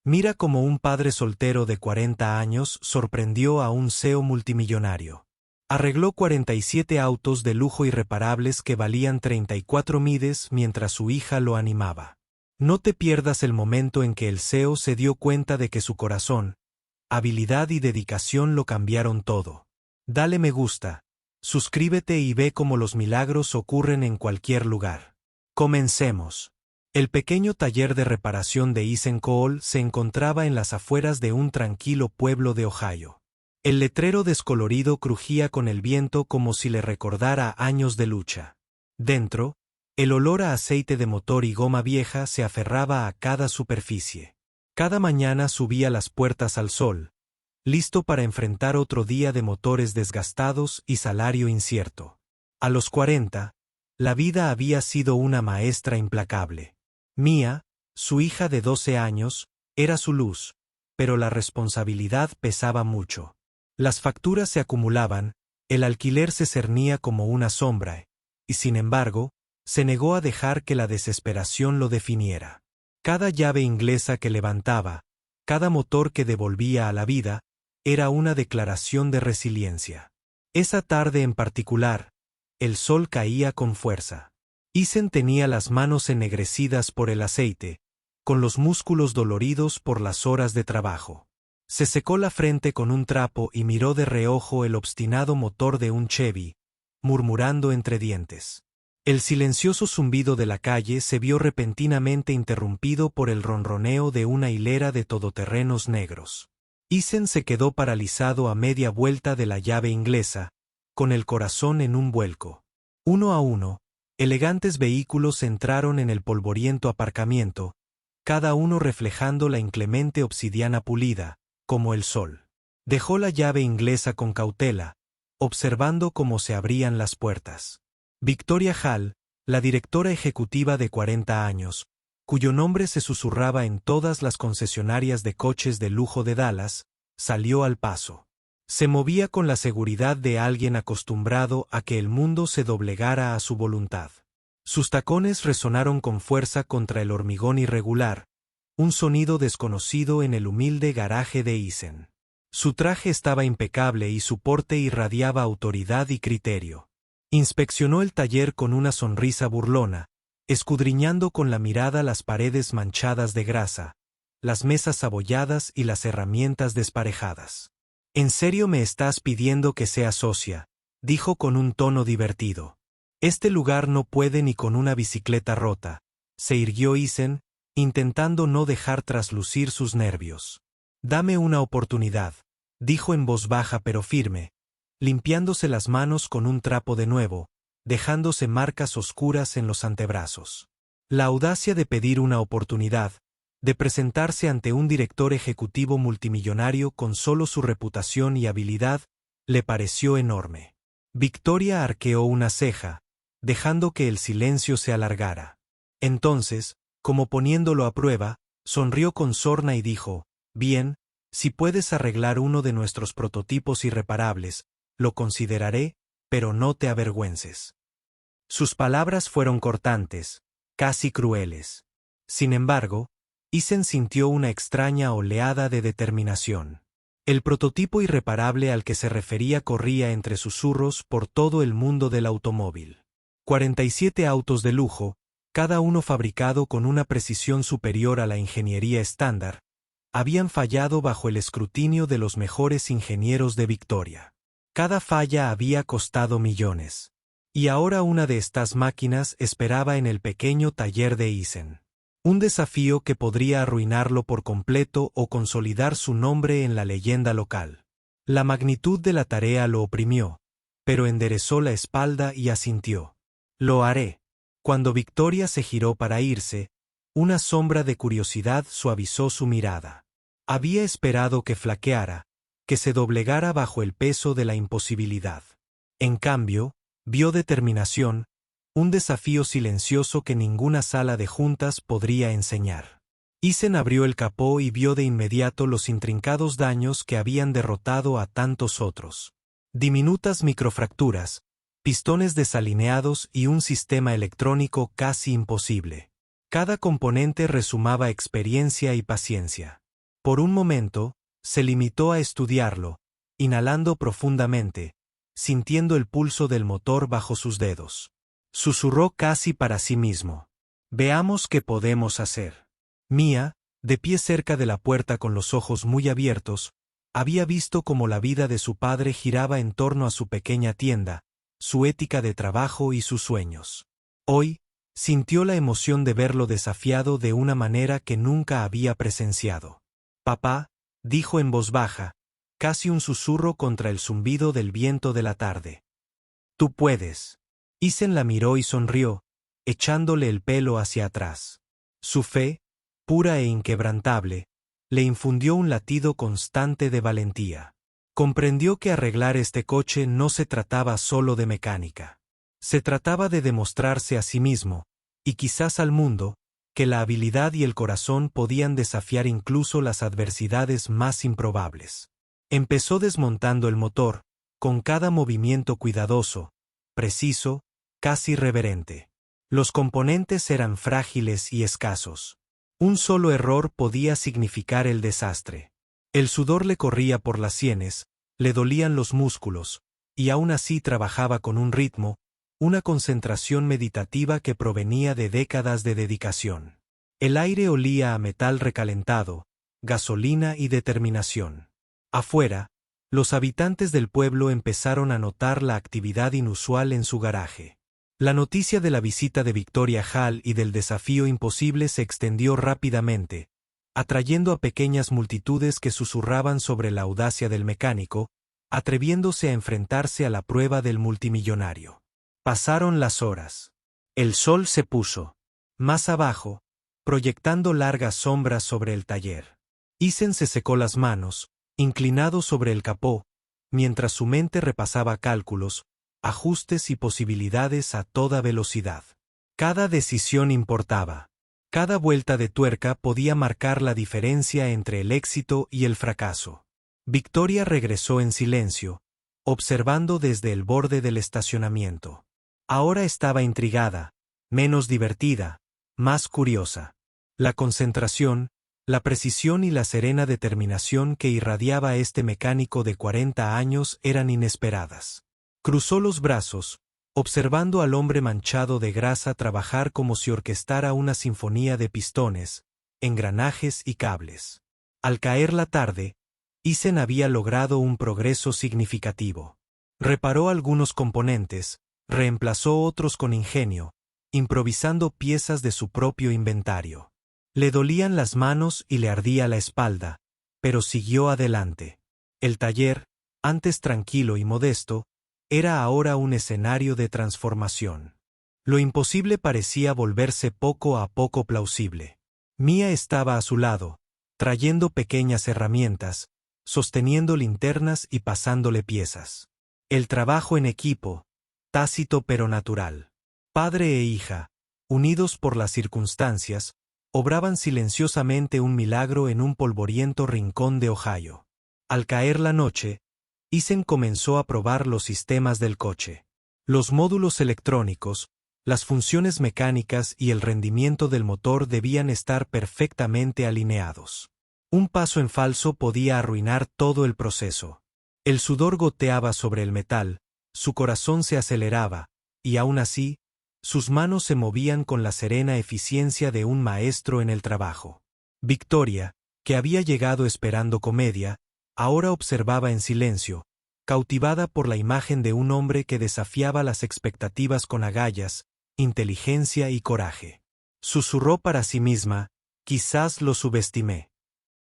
Mira cómo un padre soltero de 40 años sorprendió a un CEO multimillonario. Arregló 47 autos de lujo irreparables que valían 34 miles mientras su hija lo animaba. No te pierdas el momento en que el CEO se dio cuenta de que su corazón, habilidad y dedicación lo cambiaron todo. Dale me gusta, suscríbete y ve cómo los milagros ocurren en cualquier lugar. Comencemos. El pequeño taller de reparación de Eisen Cole se encontraba en las afueras de un tranquilo pueblo de Ohio. El letrero descolorido crujía con el viento como si le recordara años de lucha. Dentro, el olor a aceite de motor y goma vieja se aferraba a cada superficie. Cada mañana subía las puertas al sol, listo para enfrentar otro día de motores desgastados y salario incierto. A los 40, la vida había sido una maestra implacable. Mia, su hija de 12 años, era su luz, pero la responsabilidad pesaba mucho. Las facturas se acumulaban, el alquiler se cernía como una sombra, y sin embargo, se negó a dejar que la desesperación lo definiera. Cada llave inglesa que levantaba, cada motor que devolvía a la vida, era una declaración de resiliencia. Esa tarde en particular, el sol caía con fuerza. Eisen tenía las manos ennegrecidas por el aceite, con los músculos doloridos por las horas de trabajo. Se secó la frente con un trapo y miró de reojo el obstinado motor de un Chevy, murmurando entre dientes. El silencioso zumbido de la calle se vio repentinamente interrumpido por el ronroneo de una hilera de todoterrenos negros. Eisen se quedó paralizado a media vuelta de la llave inglesa, con el corazón en un vuelco. Uno a uno, elegantes vehículos entraron en el polvoriento aparcamiento, cada uno reflejando la inclemente obsidiana pulida, como el sol. Dejó la llave inglesa con cautela, observando cómo se abrían las puertas. Victoria Hall, la directora ejecutiva de 40 años, cuyo nombre se susurraba en todas las concesionarias de coches de lujo de Dallas, salió al paso. Se movía con la seguridad de alguien acostumbrado a que el mundo se doblegara a su voluntad. Sus tacones resonaron con fuerza contra el hormigón irregular, un sonido desconocido en el humilde garaje de Eisen. Su traje estaba impecable y su porte irradiaba autoridad y criterio. Inspeccionó el taller con una sonrisa burlona, escudriñando con la mirada las paredes manchadas de grasa, las mesas abolladas y las herramientas desparejadas. «¿En serio me estás pidiendo que sea socia?», dijo con un tono divertido. «Este lugar no puede ni con una bicicleta rota», se irguió Eisen, intentando no dejar traslucir sus nervios. «Dame una oportunidad», dijo en voz baja pero firme, limpiándose las manos con un trapo de nuevo, dejándose marcas oscuras en los antebrazos. La audacia de pedir una oportunidad, de presentarse ante un director ejecutivo multimillonario con solo su reputación y habilidad, le pareció enorme. Victoria arqueó una ceja, dejando que el silencio se alargara. Entonces, como poniéndolo a prueba, sonrió con sorna y dijo: «Bien, si puedes arreglar uno de nuestros prototipos irreparables, lo consideraré, pero no te avergüences». Sus palabras fueron cortantes, casi crueles. Sin embargo, Eisen sintió una extraña oleada de determinación. El prototipo irreparable al que se refería corría entre susurros por todo el mundo del automóvil. 47 autos de lujo, cada uno fabricado con una precisión superior a la ingeniería estándar, habían fallado bajo el escrutinio de los mejores ingenieros de Victoria. Cada falla había costado millones. Y ahora una de estas máquinas esperaba en el pequeño taller de Eisen. Un desafío que podría arruinarlo por completo o consolidar su nombre en la leyenda local. La magnitud de la tarea lo oprimió, pero enderezó la espalda y asintió. «Lo haré». Cuando Victoria se giró para irse, una sombra de curiosidad suavizó su mirada. Había esperado que flaqueara, que se doblegara bajo el peso de la imposibilidad. En cambio, vio determinación, un desafío silencioso que ninguna sala de juntas podría enseñar. Eisen abrió el capó y vio de inmediato los intrincados daños que habían derrotado a tantos otros. Diminutas microfracturas, pistones desalineados y un sistema electrónico casi imposible. Cada componente resumaba experiencia y paciencia. Por un momento, se limitó a estudiarlo, inhalando profundamente, sintiendo el pulso del motor bajo sus dedos. Susurró casi para sí mismo. Veamos qué podemos hacer. Mia, de pie cerca de la puerta con los ojos muy abiertos, había visto cómo la vida de su padre giraba en torno a su pequeña tienda, su ética de trabajo y sus sueños. Hoy, sintió la emoción de verlo desafiado de una manera que nunca había presenciado. Papá, dijo en voz baja, casi un susurro contra el zumbido del viento de la tarde. Tú puedes. Isen la miró y sonrió, echándole el pelo hacia atrás. Su fe, pura e inquebrantable, le infundió un latido constante de valentía. Comprendió que arreglar este coche no se trataba solo de mecánica. Se trataba de demostrarse a sí mismo, y quizás al mundo, que la habilidad y el corazón podían desafiar incluso las adversidades más improbables. Empezó desmontando el motor, con cada movimiento cuidadoso, preciso, casi reverente. Los componentes eran frágiles y escasos. Un solo error podía significar el desastre. El sudor le corría por las sienes, le dolían los músculos, y aún así trabajaba con un ritmo, una concentración meditativa que provenía de décadas de dedicación. El aire olía a metal recalentado, gasolina y determinación. Afuera, los habitantes del pueblo empezaron a notar la actividad inusual en su garaje. La noticia de la visita de Victoria Hall y del desafío imposible se extendió rápidamente, atrayendo a pequeñas multitudes que susurraban sobre la audacia del mecánico, atreviéndose a enfrentarse a la prueba del multimillonario. Pasaron las horas. El sol se puso. Más abajo, proyectando largas sombras sobre el taller. Isen se secó las manos, inclinado sobre el capó, mientras su mente repasaba cálculos, ajustes y posibilidades a toda velocidad. Cada decisión importaba. Cada vuelta de tuerca podía marcar la diferencia entre el éxito y el fracaso. Victoria regresó en silencio, observando desde el borde del estacionamiento. Ahora estaba intrigada, menos divertida, más curiosa. La concentración, la precisión y la serena determinación que irradiaba este mecánico de 40 años eran inesperadas. Cruzó los brazos, observando al hombre manchado de grasa trabajar como si orquestara una sinfonía de pistones, engranajes y cables. Al caer la tarde, Isen había logrado un progreso significativo. Reparó algunos componentes, reemplazó otros con ingenio, improvisando piezas de su propio inventario. Le dolían las manos y le ardía la espalda, pero siguió adelante. El taller, antes tranquilo y modesto, era ahora un escenario de transformación. Lo imposible parecía volverse poco a poco plausible. Mia estaba a su lado, trayendo pequeñas herramientas, sosteniendo linternas y pasándole piezas. El trabajo en equipo, tácito pero natural. Padre e hija, unidos por las circunstancias, obraban silenciosamente un milagro en un polvoriento rincón de Ohio. Al caer la noche, Isen comenzó a probar los sistemas del coche. Los módulos electrónicos, las funciones mecánicas y el rendimiento del motor debían estar perfectamente alineados. Un paso en falso podía arruinar todo el proceso. El sudor goteaba sobre el metal, su corazón se aceleraba, y aún así, sus manos se movían con la serena eficiencia de un maestro en el trabajo. Victoria, que había llegado esperando comedia, ahora observaba en silencio, cautivada por la imagen de un hombre que desafiaba las expectativas con agallas, inteligencia y coraje. Susurró para sí misma, quizás lo subestimé.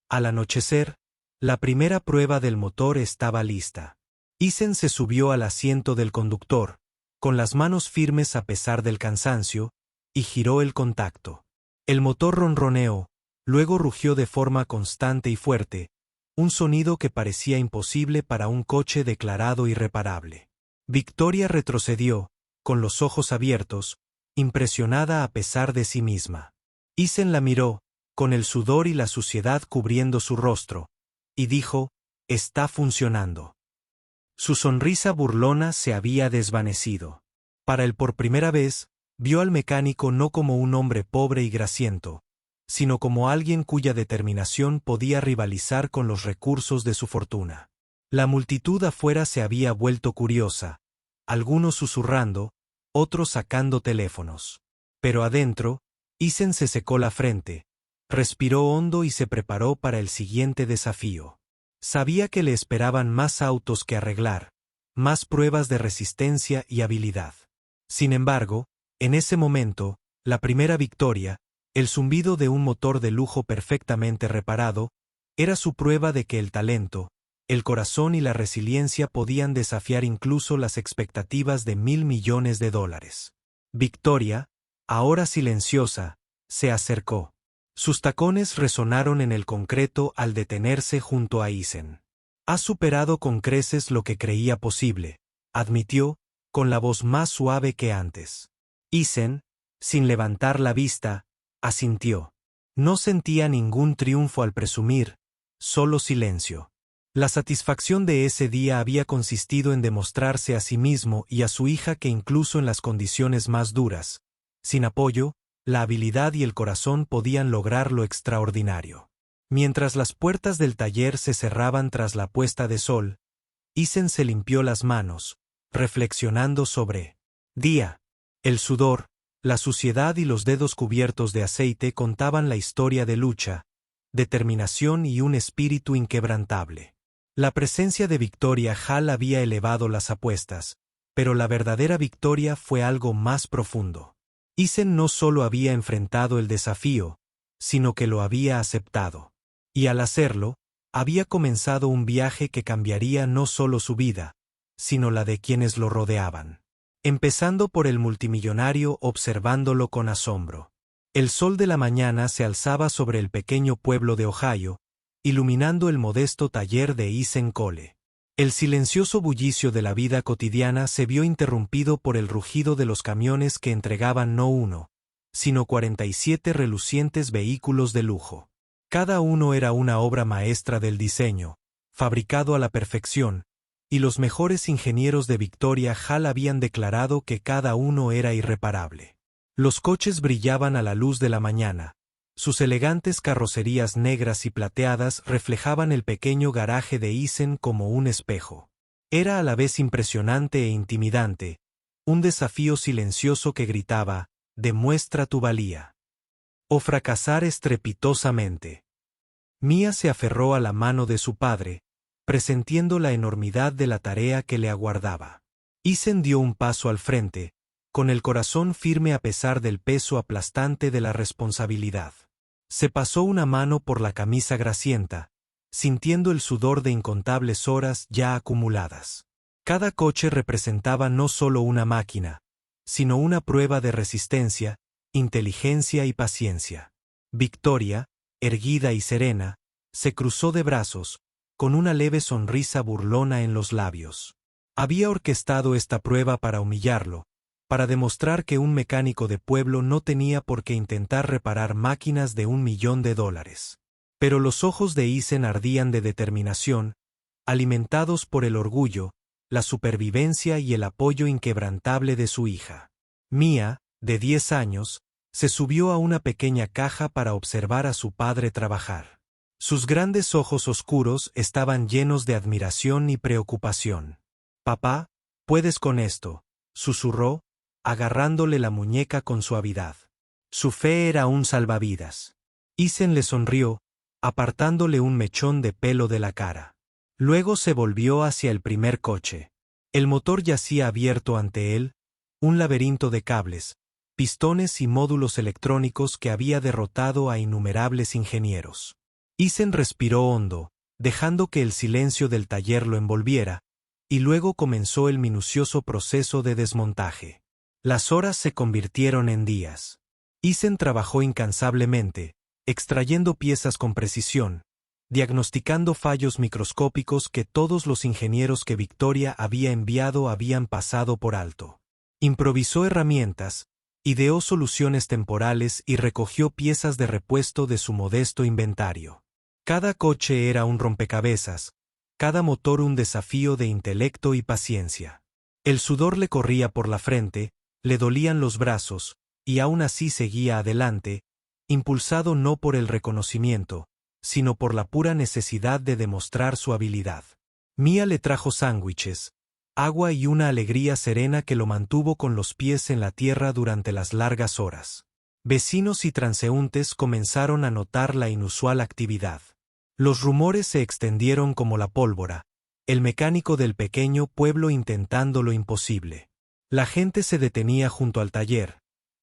Al anochecer, la primera prueba del motor estaba lista. Isen se subió al asiento del conductor, con las manos firmes a pesar del cansancio, y giró el contacto. El motor ronroneó, luego rugió de forma constante y fuerte, un sonido que parecía imposible para un coche declarado irreparable. Victoria retrocedió, con los ojos abiertos, impresionada a pesar de sí misma. Isen la miró, con el sudor y la suciedad cubriendo su rostro, y dijo, «Está funcionando». Su sonrisa burlona se había desvanecido. Para él por primera vez, vio al mecánico no como un hombre pobre y grasiento, sino como alguien cuya determinación podía rivalizar con los recursos de su fortuna. La multitud afuera se había vuelto curiosa, algunos susurrando, otros sacando teléfonos. Pero adentro, Eason se secó la frente, respiró hondo y se preparó para el siguiente desafío. Sabía que le esperaban más autos que arreglar, más pruebas de resistencia y habilidad. Sin embargo, en ese momento, la primera victoria, el zumbido de un motor de lujo perfectamente reparado, era su prueba de que el talento, el corazón y la resiliencia podían desafiar incluso las expectativas de $1.000 millones. Victoria, ahora silenciosa, se acercó. Sus tacones resonaron en el concreto al detenerse junto a Eason. «Has superado con creces lo que creía posible», admitió, con la voz más suave que antes. Eason, sin levantar la vista, asintió. No sentía ningún triunfo al presumir, solo silencio. La satisfacción de ese día había consistido en demostrarse a sí mismo y a su hija que incluso en las condiciones más duras, sin apoyo, la habilidad y el corazón podían lograr lo extraordinario. Mientras las puertas del taller se cerraban tras la puesta de sol, Eason se limpió las manos, reflexionando sobre día. El sudor, la suciedad y los dedos cubiertos de aceite contaban la historia de lucha, determinación y un espíritu inquebrantable. La presencia de Victoria Hall había elevado las apuestas, pero la verdadera victoria fue algo más profundo. Eason no solo había enfrentado el desafío, sino que lo había aceptado. Y al hacerlo, había comenzado un viaje que cambiaría no solo su vida, sino la de quienes lo rodeaban. Empezando por el multimillonario observándolo con asombro. El sol de la mañana se alzaba sobre el pequeño pueblo de Ohio, iluminando el modesto taller de Eason Cole. El silencioso bullicio de la vida cotidiana se vio interrumpido por el rugido de los camiones que entregaban no uno, sino 47 relucientes vehículos de lujo. Cada uno era una obra maestra del diseño, fabricado a la perfección, y los mejores ingenieros de Victoria Hall habían declarado que cada uno era irreparable. Los coches brillaban a la luz de la mañana. Sus elegantes carrocerías negras y plateadas reflejaban el pequeño garaje de Eason como un espejo. Era a la vez impresionante e intimidante, un desafío silencioso que gritaba, «Demuestra tu valía». O fracasar estrepitosamente. Mia se aferró a la mano de su padre, presintiendo la enormidad de la tarea que le aguardaba. Eason dio un paso al frente, con el corazón firme a pesar del peso aplastante de la responsabilidad. Se pasó una mano por la camisa grasienta, sintiendo el sudor de incontables horas ya acumuladas. Cada coche representaba no solo una máquina, sino una prueba de resistencia, inteligencia y paciencia. Victoria, erguida y serena, se cruzó de brazos, con una leve sonrisa burlona en los labios. Había orquestado esta prueba para humillarlo, para demostrar que un mecánico de pueblo no tenía por qué intentar reparar máquinas de $1 millón. Pero los ojos de Eason ardían de determinación, alimentados por el orgullo, la supervivencia y el apoyo inquebrantable de su hija. Mia, de 10 años, se subió a una pequeña caja para observar a su padre trabajar. Sus grandes ojos oscuros estaban llenos de admiración y preocupación. «Papá, puedes con esto», susurró, agarrándole la muñeca con suavidad. Su fe era un salvavidas. Eason le sonrió, apartándole un mechón de pelo de la cara. Luego se volvió hacia el primer coche. El motor yacía abierto ante él, un laberinto de cables, pistones y módulos electrónicos que había derrotado a innumerables ingenieros. Eason respiró hondo, dejando que el silencio del taller lo envolviera, y luego comenzó el minucioso proceso de desmontaje. Las horas se convirtieron en días. Eason trabajó incansablemente, extrayendo piezas con precisión, diagnosticando fallos microscópicos que todos los ingenieros que Victoria había enviado habían pasado por alto. Improvisó herramientas, ideó soluciones temporales y recogió piezas de repuesto de su modesto inventario. Cada coche era un rompecabezas, cada motor un desafío de intelecto y paciencia. El sudor le corría por la frente, le dolían los brazos, y aún así seguía adelante, impulsado no por el reconocimiento, sino por la pura necesidad de demostrar su habilidad. Mia le trajo sándwiches, agua y una alegría serena que lo mantuvo con los pies en la tierra durante las largas horas. Vecinos y transeúntes comenzaron a notar la inusual actividad. Los rumores se extendieron como la pólvora, el mecánico del pequeño pueblo intentando lo imposible. La gente se detenía junto al taller,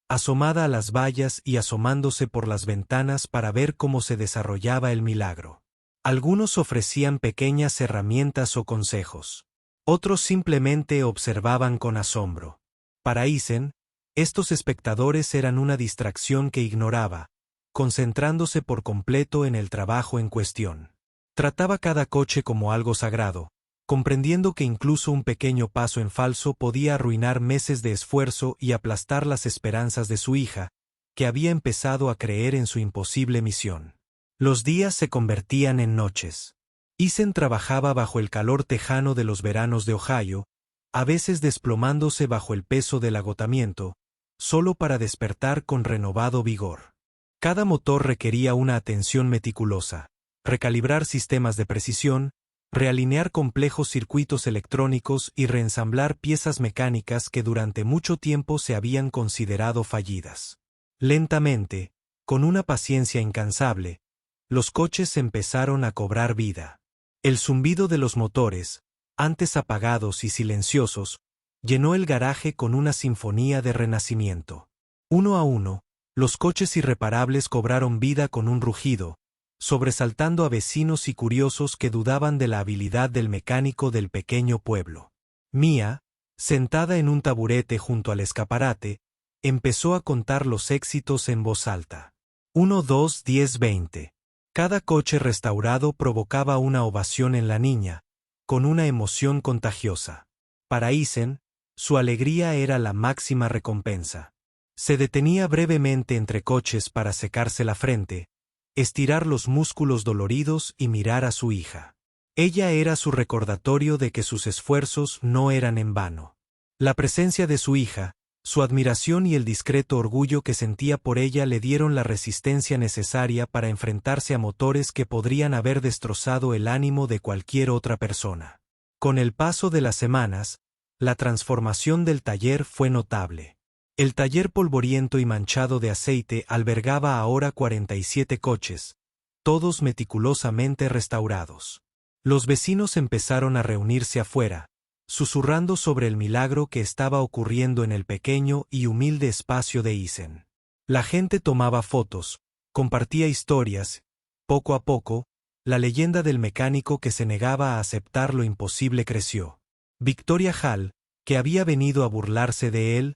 asomada a las vallas y asomándose por las ventanas para ver cómo se desarrollaba el milagro. Algunos ofrecían pequeñas herramientas o consejos. Otros simplemente observaban con asombro. Para Eisen, estos espectadores eran una distracción que ignoraba, concentrándose por completo en el trabajo en cuestión. Trataba cada coche como algo sagrado, comprendiendo que incluso un pequeño paso en falso podía arruinar meses de esfuerzo y aplastar las esperanzas de su hija, que había empezado a creer en su imposible misión. Los días se convertían en noches. Eisen trabajaba bajo el calor tejano de los veranos de Ohio, a veces desplomándose bajo el peso del agotamiento, solo para despertar con renovado vigor. Cada motor requería una atención meticulosa, recalibrar sistemas de precisión, realinear complejos circuitos electrónicos y reensamblar piezas mecánicas que durante mucho tiempo se habían considerado fallidas. Lentamente, con una paciencia incansable, los coches empezaron a cobrar vida. El zumbido de los motores, antes apagados y silenciosos, llenó el garaje con una sinfonía de renacimiento. Uno a uno, los coches irreparables cobraron vida con un rugido, sobresaltando a vecinos y curiosos que dudaban de la habilidad del mecánico del pequeño pueblo. Mia, sentada en un taburete junto al escaparate, empezó a contar los éxitos en voz alta. 1, 2, 10, 20. Cada coche restaurado provocaba una ovación en la niña, con una emoción contagiosa. Para Eisen, su alegría era la máxima recompensa. Se detenía brevemente entre coches para secarse la frente, estirar los músculos doloridos y mirar a su hija. Ella era su recordatorio de que sus esfuerzos no eran en vano. La presencia de su hija, su admiración y el discreto orgullo que sentía por ella le dieron la resistencia necesaria para enfrentarse a motores que podrían haber destrozado el ánimo de cualquier otra persona. Con el paso de las semanas, la transformación del taller fue notable. El taller polvoriento y manchado de aceite albergaba ahora 47 coches, todos meticulosamente restaurados. Los vecinos empezaron a reunirse afuera, susurrando sobre el milagro que estaba ocurriendo en el pequeño y humilde espacio de Eisen. La gente tomaba fotos, compartía historias. Poco a poco, la leyenda del mecánico que se negaba a aceptar lo imposible creció. Victoria Hall, que había venido a burlarse de él,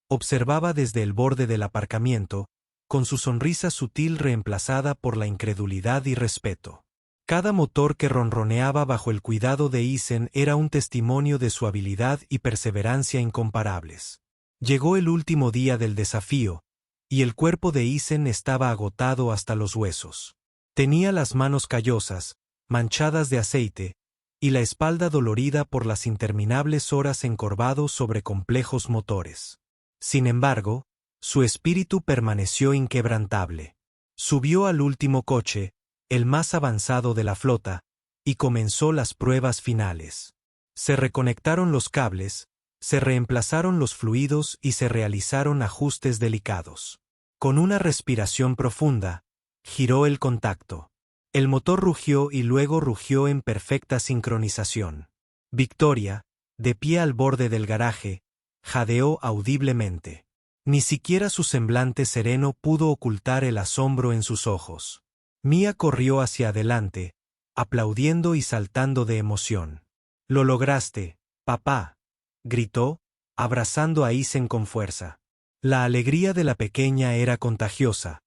observaba desde el borde del aparcamiento, con su sonrisa sutil reemplazada por la incredulidad y respeto. Cada motor que ronroneaba bajo el cuidado de Eisen era un testimonio de su habilidad y perseverancia incomparables. Llegó el último día del desafío, y el cuerpo de Eisen estaba agotado hasta los huesos. Tenía las manos callosas, manchadas de aceite, y la espalda dolorida por las interminables horas encorvado sobre complejos motores. Sin embargo, su espíritu permaneció inquebrantable. Subió al último coche, el más avanzado de la flota, y comenzó las pruebas finales. Se reconectaron los cables, se reemplazaron los fluidos y se realizaron ajustes delicados. Con una respiración profunda, giró el contacto. El motor rugió y luego rugió en perfecta sincronización. Victoria, de pie al borde del garaje, jadeó audiblemente. Ni siquiera su semblante sereno pudo ocultar el asombro en sus ojos. Mia corrió hacia adelante, aplaudiendo y saltando de emoción. «Lo lograste, papá», gritó, abrazando a Eisen con fuerza. La alegría de la pequeña era contagiosa,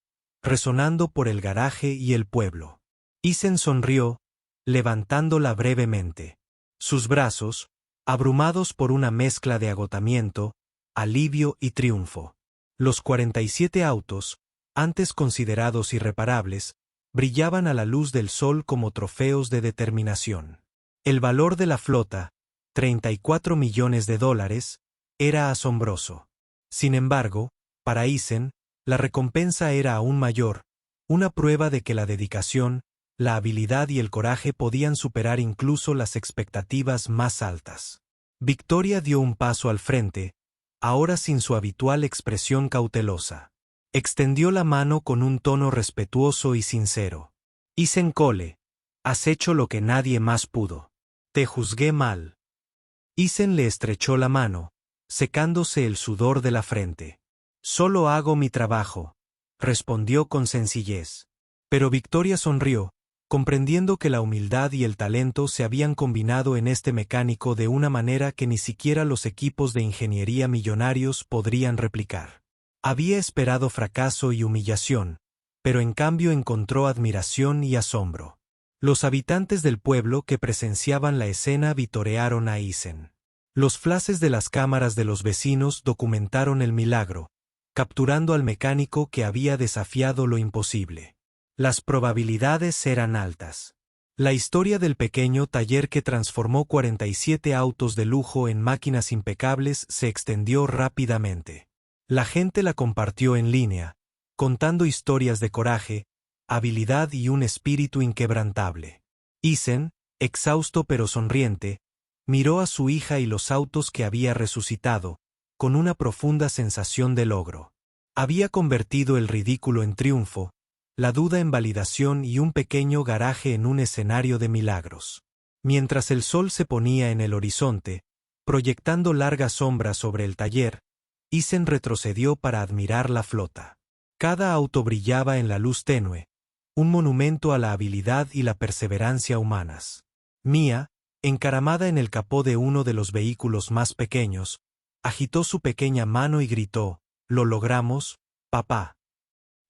resonando por el garaje y el pueblo. Eisen sonrió, levantándola brevemente. Sus brazos, abrumados por una mezcla de agotamiento, alivio y triunfo. Los 47 autos, antes considerados irreparables, brillaban a la luz del sol como trofeos de determinación. El valor de la flota, $34 millones, era asombroso. Sin embargo, para Eisen, La recompensa era aún mayor, una prueba de que la dedicación, la habilidad y el coraje podían superar incluso las expectativas más altas. Victoria dio un paso al frente, ahora sin su habitual expresión cautelosa. Extendió la mano con un tono respetuoso y sincero. Isen Cole, has hecho lo que nadie más pudo. Te juzgué mal. Isen le estrechó la mano, secándose el sudor de la frente. Solo hago mi trabajo, respondió con sencillez. Pero Victoria sonrió, comprendiendo que la humildad y el talento se habían combinado en este mecánico de una manera que ni siquiera los equipos de ingeniería millonarios podrían replicar. Había esperado fracaso y humillación, pero en cambio encontró admiración y asombro. Los habitantes del pueblo que presenciaban la escena vitorearon a Isen. Los flashes de las cámaras de los vecinos documentaron el milagro, capturando al mecánico que había desafiado lo imposible. Las probabilidades eran altas. La historia del pequeño taller que transformó 47 autos de lujo en máquinas impecables se extendió rápidamente. La gente la compartió en línea, contando historias de coraje, habilidad y un espíritu inquebrantable. Isen, exhausto pero sonriente, miró a su hija y los autos que había resucitado, con una profunda sensación de logro. Había convertido el ridículo en triunfo, la duda en validación y un pequeño garaje en un escenario de milagros. Mientras el sol se ponía en el horizonte, proyectando largas sombras sobre el taller, Isen retrocedió para admirar la flota. Cada auto brillaba en la luz tenue, un monumento a la habilidad y la perseverancia humanas. Mia, encaramada en el capó de uno de los vehículos más pequeños, agitó su pequeña mano y gritó, «¡Lo logramos, papá!».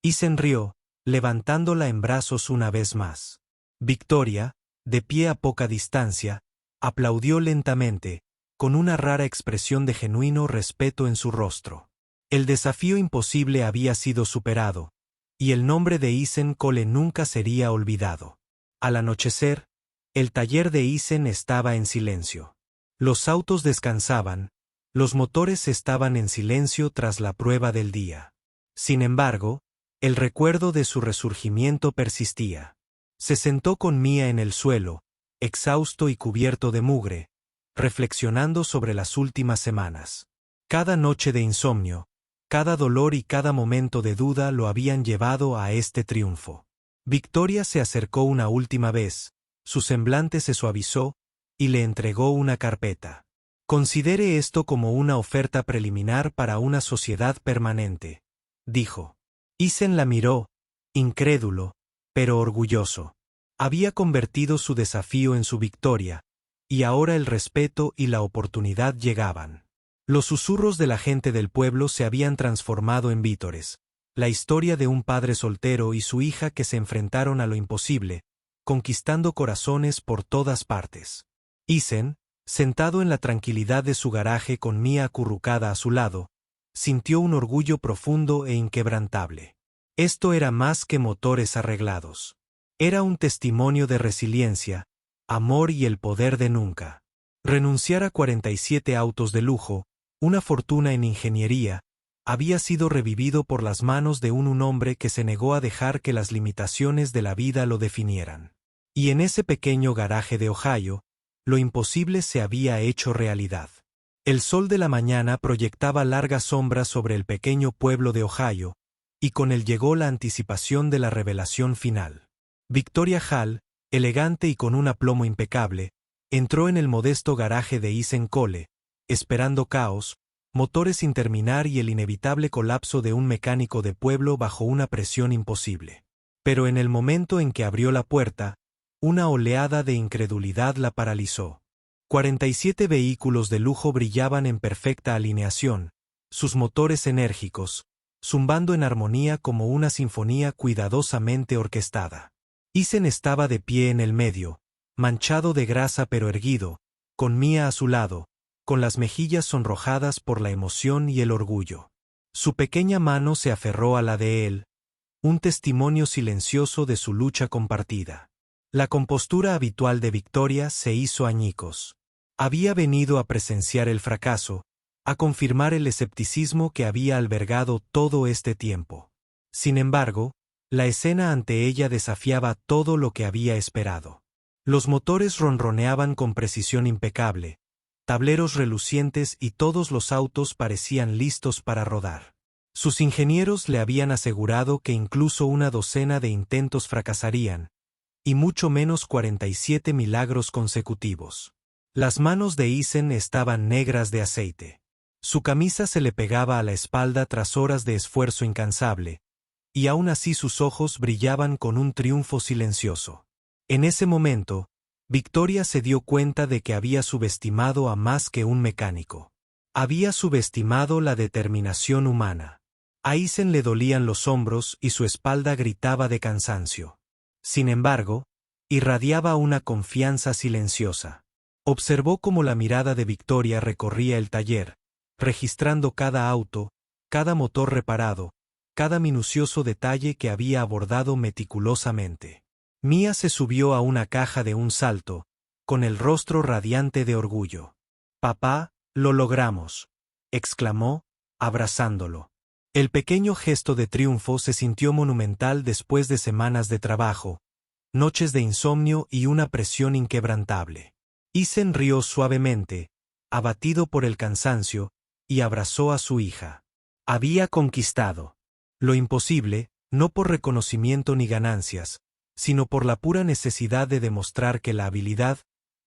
Isen rió, levantándola en brazos una vez más. Victoria, de pie a poca distancia, aplaudió lentamente, con una rara expresión de genuino respeto en su rostro. El desafío imposible había sido superado, y el nombre de Isen Cole nunca sería olvidado. Al anochecer, el taller de Isen estaba en silencio. Los autos descansaban, los motores estaban en silencio tras la prueba del día. Sin embargo, el recuerdo de su resurgimiento persistía. Se sentó con Mia en el suelo, exhausto y cubierto de mugre, reflexionando sobre las últimas semanas. Cada noche de insomnio, cada dolor y cada momento de duda lo habían llevado a este triunfo. Victoria se acercó una última vez, su semblante se suavizó, y le entregó una carpeta. Considere esto como una oferta preliminar para una sociedad permanente, dijo. Isen la miró, incrédulo, pero orgulloso. Había convertido su desafío en su victoria, y ahora el respeto y la oportunidad llegaban. Los susurros de la gente del pueblo se habían transformado en vítores, la historia de un padre soltero y su hija que se enfrentaron a lo imposible, conquistando corazones por todas partes. Isen, sentado en la tranquilidad de su garaje con Mia acurrucada a su lado, sintió un orgullo profundo e inquebrantable. Esto era más que motores arreglados. Era un testimonio de resiliencia, amor y el poder de nunca. Renunciar a 47 autos de lujo, una fortuna en ingeniería, había sido revivido por las manos de un hombre que se negó a dejar que las limitaciones de la vida lo definieran. Y en ese pequeño garaje de Ohio, lo imposible se había hecho realidad. El sol de la mañana proyectaba largas sombras sobre el pequeño pueblo de Ohio, y con él llegó la anticipación de la revelación final. Victoria Hall, elegante y con un aplomo impecable, entró en el modesto garaje de Isen Cole, esperando caos, motores sin terminar y el inevitable colapso de un mecánico de pueblo bajo una presión imposible. Pero en el momento en que abrió la puerta, una oleada de incredulidad la paralizó. 47 vehículos de lujo brillaban en perfecta alineación, sus motores enérgicos, zumbando en armonía como una sinfonía cuidadosamente orquestada. Isen estaba de pie en el medio, manchado de grasa pero erguido, con Mia a su lado, con las mejillas sonrojadas por la emoción y el orgullo. Su pequeña mano se aferró a la de él, un testimonio silencioso de su lucha compartida. La compostura habitual de Victoria se hizo añicos. Había venido a presenciar el fracaso, a confirmar el escepticismo que había albergado todo este tiempo. Sin embargo, la escena ante ella desafiaba todo lo que había esperado. Los motores ronroneaban con precisión impecable, tableros relucientes y todos los autos parecían listos para rodar. Sus ingenieros le habían asegurado que incluso una docena de intentos fracasarían, y mucho menos 47 milagros consecutivos. Las manos de Eisen estaban negras de aceite. Su camisa se le pegaba a la espalda tras horas de esfuerzo incansable, y aún así sus ojos brillaban con un triunfo silencioso. En ese momento, Victoria se dio cuenta de que había subestimado a más que un mecánico. Había subestimado la determinación humana. A Eisen le dolían los hombros y su espalda gritaba de cansancio. Sin embargo, irradiaba una confianza silenciosa. Observó cómo la mirada de Victoria recorría el taller, registrando cada auto, cada motor reparado, cada minucioso detalle que había abordado meticulosamente. Mia se subió a una caja de un salto, con el rostro radiante de orgullo. «Papá, lo logramos», exclamó, abrazándolo. El pequeño gesto de triunfo se sintió monumental después de semanas de trabajo, noches de insomnio y una presión inquebrantable. Eisen rió suavemente, abatido por el cansancio, y abrazó a su hija. Había conquistado lo imposible, no por reconocimiento ni ganancias, sino por la pura necesidad de demostrar que la habilidad,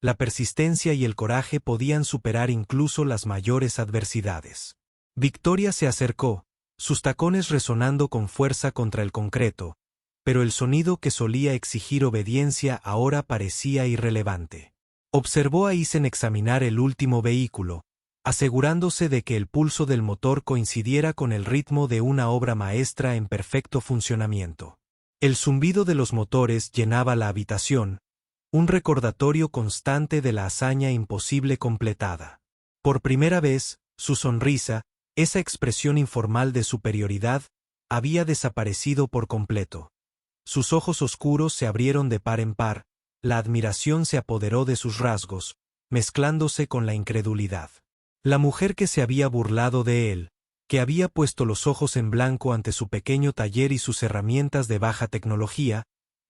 la persistencia y el coraje podían superar incluso las mayores adversidades. Victoria se acercó, sus tacones resonando con fuerza contra el concreto, pero el sonido que solía exigir obediencia ahora parecía irrelevante. Observó a Eisen examinar el último vehículo, asegurándose de que el pulso del motor coincidiera con el ritmo de una obra maestra en perfecto funcionamiento. El zumbido de los motores llenaba la habitación, un recordatorio constante de la hazaña imposible completada. Por primera vez, su sonrisa, esa expresión informal de superioridad, había desaparecido por completo. Sus ojos oscuros se abrieron de par en par, la admiración se apoderó de sus rasgos, mezclándose con la incredulidad. La mujer que se había burlado de él, que había puesto los ojos en blanco ante su pequeño taller y sus herramientas de baja tecnología,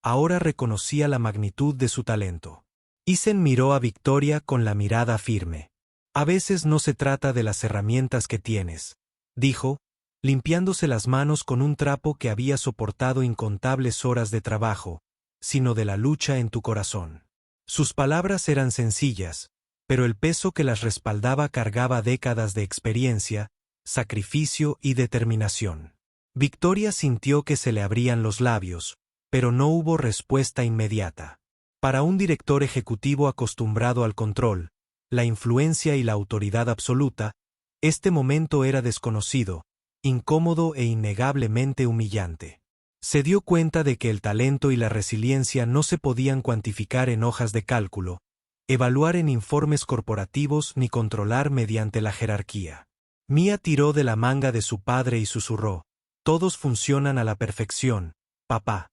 ahora reconocía la magnitud de su talento. Eisen miró a Victoria con la mirada firme. «A veces no se trata de las herramientas que tienes», dijo, limpiándose las manos con un trapo que había soportado incontables horas de trabajo, sino de la lucha en tu corazón. Sus palabras eran sencillas, pero el peso que las respaldaba cargaba décadas de experiencia, sacrificio y determinación. Victoria sintió que se le abrían los labios, pero no hubo respuesta inmediata. Para un director ejecutivo acostumbrado al control, la influencia y la autoridad absoluta, este momento era desconocido, incómodo e innegablemente humillante. Se dio cuenta de que el talento y la resiliencia no se podían cuantificar en hojas de cálculo, evaluar en informes corporativos ni controlar mediante la jerarquía. Mia tiró de la manga de su padre y susurró: «Todos funcionan a la perfección, papá».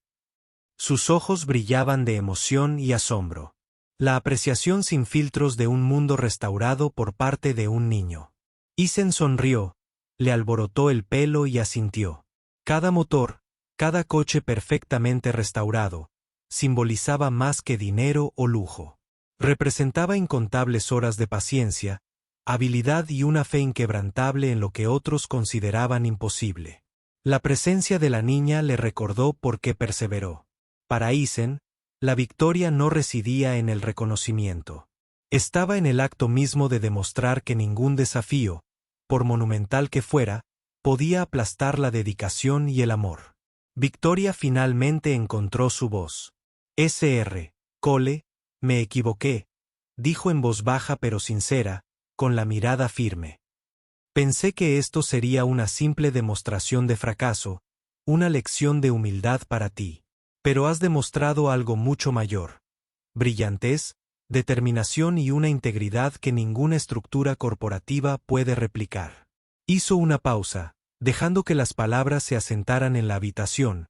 Sus ojos brillaban de emoción y asombro. La apreciación sin filtros de un mundo restaurado por parte de un niño. Eisen sonrió, le alborotó el pelo y asintió. Cada motor, cada coche perfectamente restaurado, simbolizaba más que dinero o lujo. Representaba incontables horas de paciencia, habilidad y una fe inquebrantable en lo que otros consideraban imposible. La presencia de la niña le recordó por qué perseveró. Para Eisen, la victoria no residía en el reconocimiento. Estaba en el acto mismo de demostrar que ningún desafío, por monumental que fuera, podía aplastar la dedicación y el amor. Victoria finalmente encontró su voz. «Sr. Cole, me equivoqué», dijo en voz baja pero sincera, con la mirada firme. «Pensé que esto sería una simple demostración de fracaso, una lección de humildad para ti. Pero has demostrado algo mucho mayor. Brillantez, determinación y una integridad que ninguna estructura corporativa puede replicar». Hizo una pausa, dejando que las palabras se asentaran en la habitación,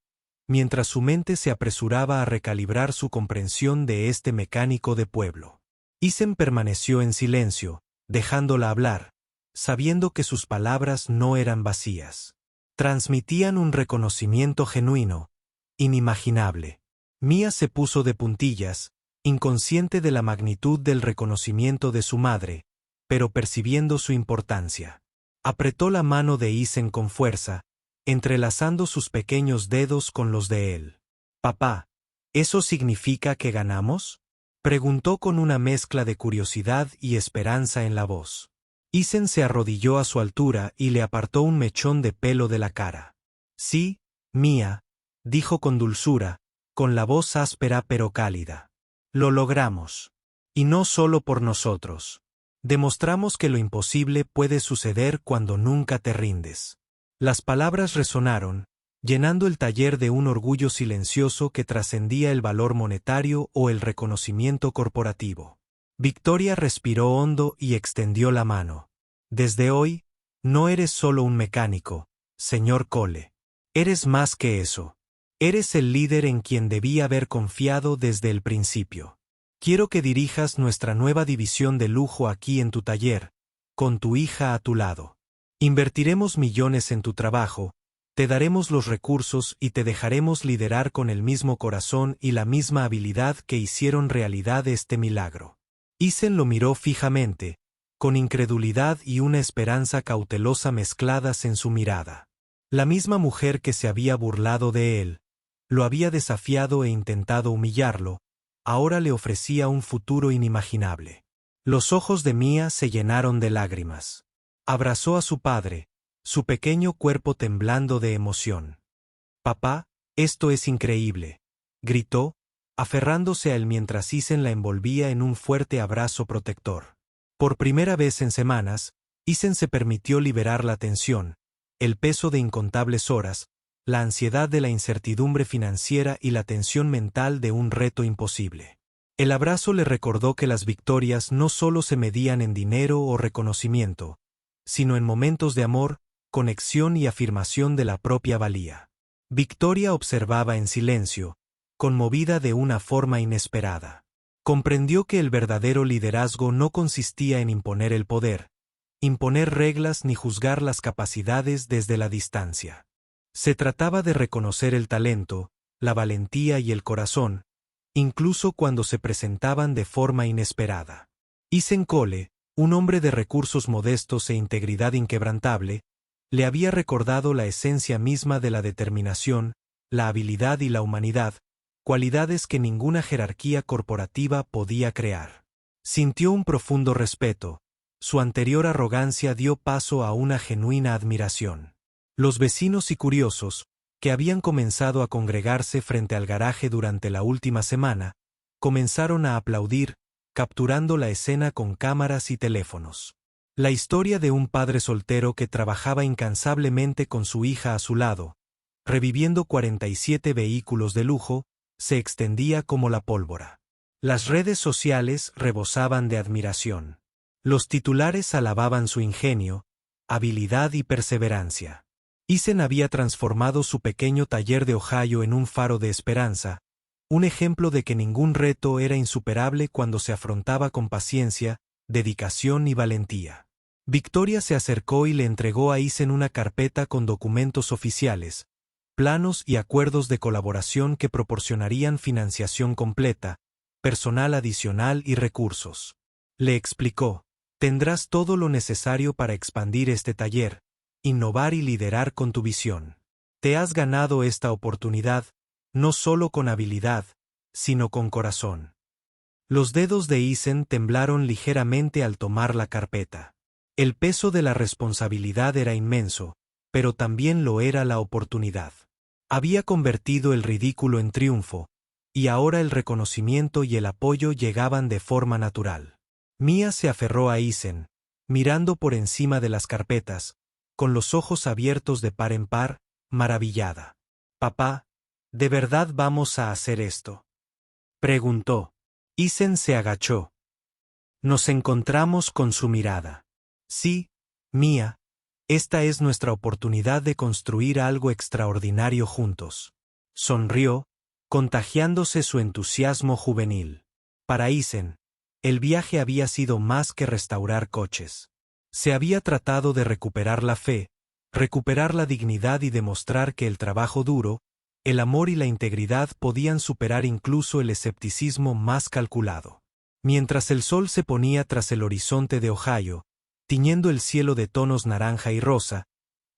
mientras su mente se apresuraba a recalibrar su comprensión de este mecánico de pueblo. Eisen permaneció en silencio, dejándola hablar, sabiendo que sus palabras no eran vacías. Transmitían un reconocimiento genuino, inimaginable. Mía se puso de puntillas, inconsciente de la magnitud del reconocimiento de su madre, pero percibiendo su importancia. Apretó la mano de Isen con fuerza, entrelazando sus pequeños dedos con los de él. «Papá, ¿eso significa que ganamos?», preguntó con una mezcla de curiosidad y esperanza en la voz. Isen se arrodilló a su altura y le apartó un mechón de pelo de la cara. «Sí, Mía», dijo con dulzura, con la voz áspera pero cálida. «Lo logramos. Y no solo por nosotros. Demostramos que lo imposible puede suceder cuando nunca te rindes». Las palabras resonaron, llenando el taller de un orgullo silencioso que trascendía el valor monetario o el reconocimiento corporativo. Victoria respiró hondo y extendió la mano. «Desde hoy, no eres solo un mecánico, señor Cole. Eres más que eso. Eres el líder en quien debí haber confiado desde el principio. Quiero que dirijas nuestra nueva división de lujo aquí en tu taller, con tu hija a tu lado. Invertiremos millones en tu trabajo, te daremos los recursos y te dejaremos liderar con el mismo corazón y la misma habilidad que hicieron realidad este milagro». Isen lo miró fijamente, con incredulidad y una esperanza cautelosa mezcladas en su mirada. La misma mujer que se había burlado de él, lo había desafiado e intentado humillarlo, ahora le ofrecía un futuro inimaginable. Los ojos de Mía se llenaron de lágrimas. Abrazó a su padre, su pequeño cuerpo temblando de emoción. «Papá, esto es increíble», gritó, aferrándose a él mientras Isen la envolvía en un fuerte abrazo protector. Por primera vez en semanas, Isen se permitió liberar la tensión, el peso de incontables horas, la ansiedad de la incertidumbre financiera y la tensión mental de un reto imposible. El abrazo le recordó que las victorias no solo se medían en dinero o reconocimiento, sino en momentos de amor, conexión y afirmación de la propia valía. Victoria observaba en silencio, conmovida de una forma inesperada. Comprendió que el verdadero liderazgo no consistía en imponer el poder, imponer reglas ni juzgar las capacidades desde la distancia. Se trataba de reconocer el talento, la valentía y el corazón, incluso cuando se presentaban de forma inesperada. Isen Cole, un hombre de recursos modestos e integridad inquebrantable, le había recordado la esencia misma de la determinación, la habilidad y la humanidad, cualidades que ninguna jerarquía corporativa podía crear. Sintió un profundo respeto, su anterior arrogancia dio paso a una genuina admiración. Los vecinos y curiosos, que habían comenzado a congregarse frente al garaje durante la última semana, comenzaron a aplaudir, capturando la escena con cámaras y teléfonos. La historia de un padre soltero que trabajaba incansablemente con su hija a su lado, reviviendo 47 vehículos de lujo, se extendía como la pólvora. Las redes sociales rebosaban de admiración. Los titulares alababan su ingenio, habilidad y perseverancia. Isen había transformado su pequeño taller de Ohio en un faro de esperanza, un ejemplo de que ningún reto era insuperable cuando se afrontaba con paciencia, dedicación y valentía. Victoria se acercó y le entregó a Isen una carpeta con documentos oficiales, planos y acuerdos de colaboración que proporcionarían financiación completa, personal adicional y recursos. Le explicó: «Tendrás todo lo necesario para expandir este taller, innovar y liderar con tu visión. Te has ganado esta oportunidad, no solo con habilidad, sino con corazón». Los dedos de Isen temblaron ligeramente al tomar la carpeta. El peso de la responsabilidad era inmenso, pero también lo era la oportunidad. Había convertido el ridículo en triunfo, y ahora el reconocimiento y el apoyo llegaban de forma natural. Mía se aferró a Isen, mirando por encima de las carpetas, con los ojos abiertos de par en par, maravillada. «Papá, ¿de verdad vamos a hacer esto?», preguntó. Isen se agachó. Nos encontramos con su mirada. «Sí, Mía, esta es nuestra oportunidad de construir algo extraordinario juntos». Sonrió, contagiándose su entusiasmo juvenil. Para Isen, el viaje había sido más que restaurar coches. Se había tratado de recuperar la fe, recuperar la dignidad y demostrar que el trabajo duro, el amor y la integridad podían superar incluso el escepticismo más calculado. Mientras el sol se ponía tras el horizonte de Ohio, tiñendo el cielo de tonos naranja y rosa,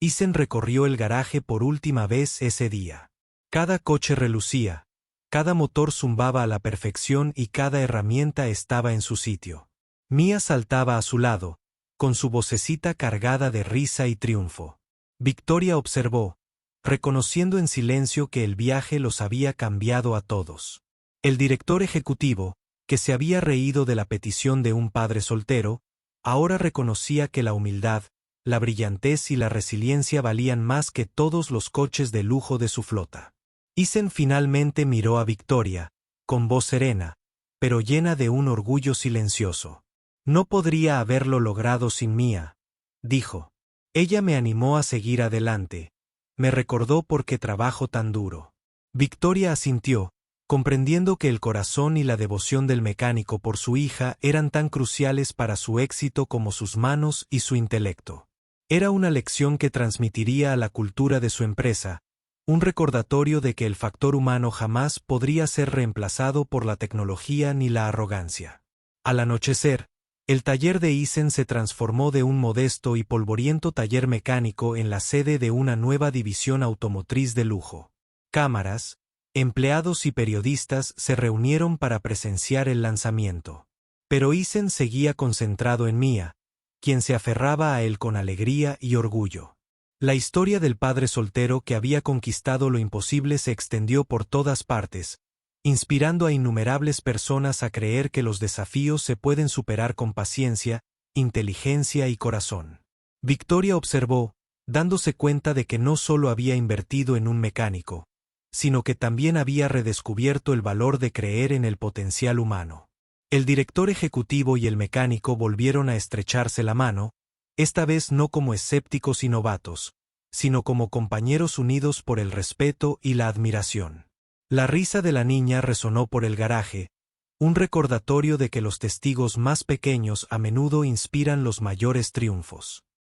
Eason recorrió el garaje por última vez ese día. Cada coche relucía, cada motor zumbaba a la perfección y cada herramienta estaba en su sitio. Mia saltaba a su lado, con su vocecita cargada de risa y triunfo. Victoria observó, reconociendo en silencio que el viaje los había cambiado a todos. El director ejecutivo, que se había reído de la petición de un padre soltero, ahora reconocía que la humildad, la brillantez y la resiliencia valían más que todos los coches de lujo de su flota. Eason finalmente miró a Victoria, con voz serena, pero llena de un orgullo silencioso. No podría haberlo logrado sin Mia, dijo. Ella me animó a seguir adelante, me recordó por qué trabajo tan duro. Victoria asintió, comprendiendo que el corazón y la devoción del mecánico por su hija eran tan cruciales para su éxito como sus manos y su intelecto. Era una lección que transmitiría a la cultura de su empresa, un recordatorio de que el factor humano jamás podría ser reemplazado por la tecnología ni la arrogancia. Al anochecer, el taller de Eason se transformó de un modesto y polvoriento taller mecánico en la sede de una nueva división automotriz de lujo. Cámaras, empleados y periodistas se reunieron para presenciar el lanzamiento. Pero Eason seguía concentrado en Mia, quien se aferraba a él con alegría y orgullo. La historia del padre soltero que había conquistado lo imposible se extendió por todas partes, inspirando a innumerables personas a creer que los desafíos se pueden superar con paciencia, inteligencia y corazón. Victoria observó, dándose cuenta de que no solo había invertido en un mecánico, sino que también había redescubierto el valor de creer en el potencial humano. El director ejecutivo y el mecánico volvieron a estrecharse la mano, esta vez no como escépticos y novatos, sino como compañeros unidos por el respeto y la admiración. La risa de la niña resonó por el garaje, un recordatorio de que los testigos más pequeños a menudo inspiran los mayores triunfos.